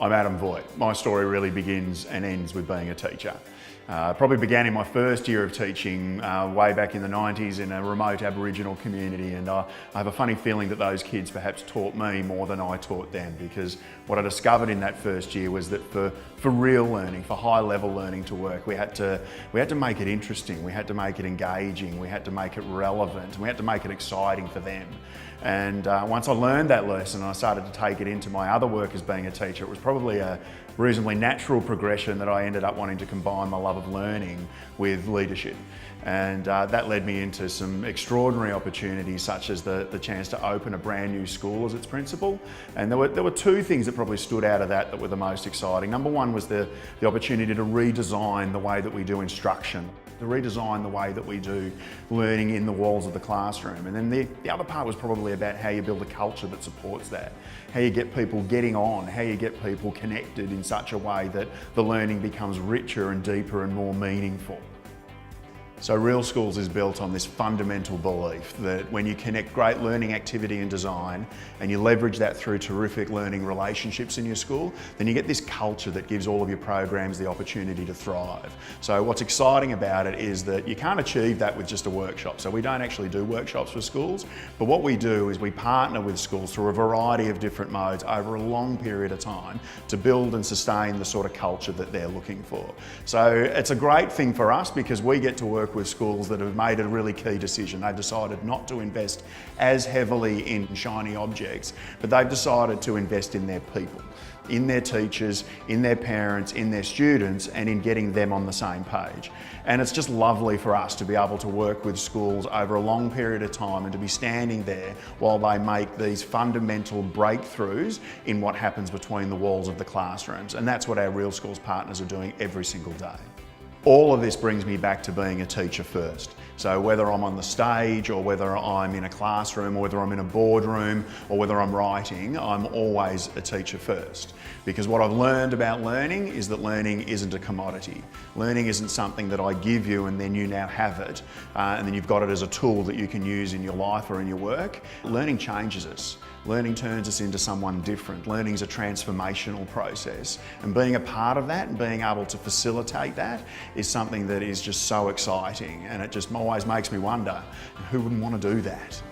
I'm Adam Voigt. My story really begins and ends with being a teacher. Probably began in my first year of teaching way back in the 90s in a remote Aboriginal community, and I have a funny feeling that those kids perhaps taught me more than I taught them, because what I discovered in that first year was that for real learning, for high level learning to work, we had to make it interesting, we had to make it engaging, we had to make it relevant, and we had to make it exciting for them. And once I learned that lesson and I started to take it into my other work as being a teacher, it was probably a reasonably natural progression that I ended up wanting to combine my love of learning with leadership. And that led me into some extraordinary opportunities, such as the chance to open a brand new school as its principal. And there were two things that probably stood out of that were the most exciting. Number one was the opportunity to redesign the way that we do instruction, to redesign the way that we do learning in the walls of the classroom. And then the other part was probably about how you build a culture that supports that, how you get people getting on, how you get people connected in such a way that the learning becomes richer and deeper and more meaningful. So Real Schools is built on this fundamental belief that when you connect great learning activity and design and you leverage that through terrific learning relationships in your school, then you get this culture that gives all of your programs the opportunity to thrive. So what's exciting about it is that you can't achieve that with just a workshop. So we don't actually do workshops for schools, but what we do is we partner with schools through a variety of different modes over a long period of time to build and sustain the sort of culture that they're looking for. So it's a great thing for us because we get to work with schools that have made a really key decision. They've decided not to invest as heavily in shiny objects, but they've decided to invest in their people, in their teachers, in their parents, in their students, and in getting them on the same page. And it's just lovely for us to be able to work with schools over a long period of time and to be standing there while they make these fundamental breakthroughs in what happens between the walls of the classrooms. And that's what our Real Schools partners are doing every single day. All of this brings me back to being a teacher first. So whether I'm on the stage or whether I'm in a classroom or whether I'm in a boardroom or whether I'm writing, I'm always a teacher first. Because what I've learned about learning is that learning isn't a commodity. Learning isn't something that I give you and then you now have it and then you've got it as a tool that you can use in your life or in your work. Learning changes us. Learning turns us into someone different. Learning is a transformational process, and being a part of that and being able to facilitate that is something that is just so exciting, and it just always makes me wonder, who wouldn't want to do that?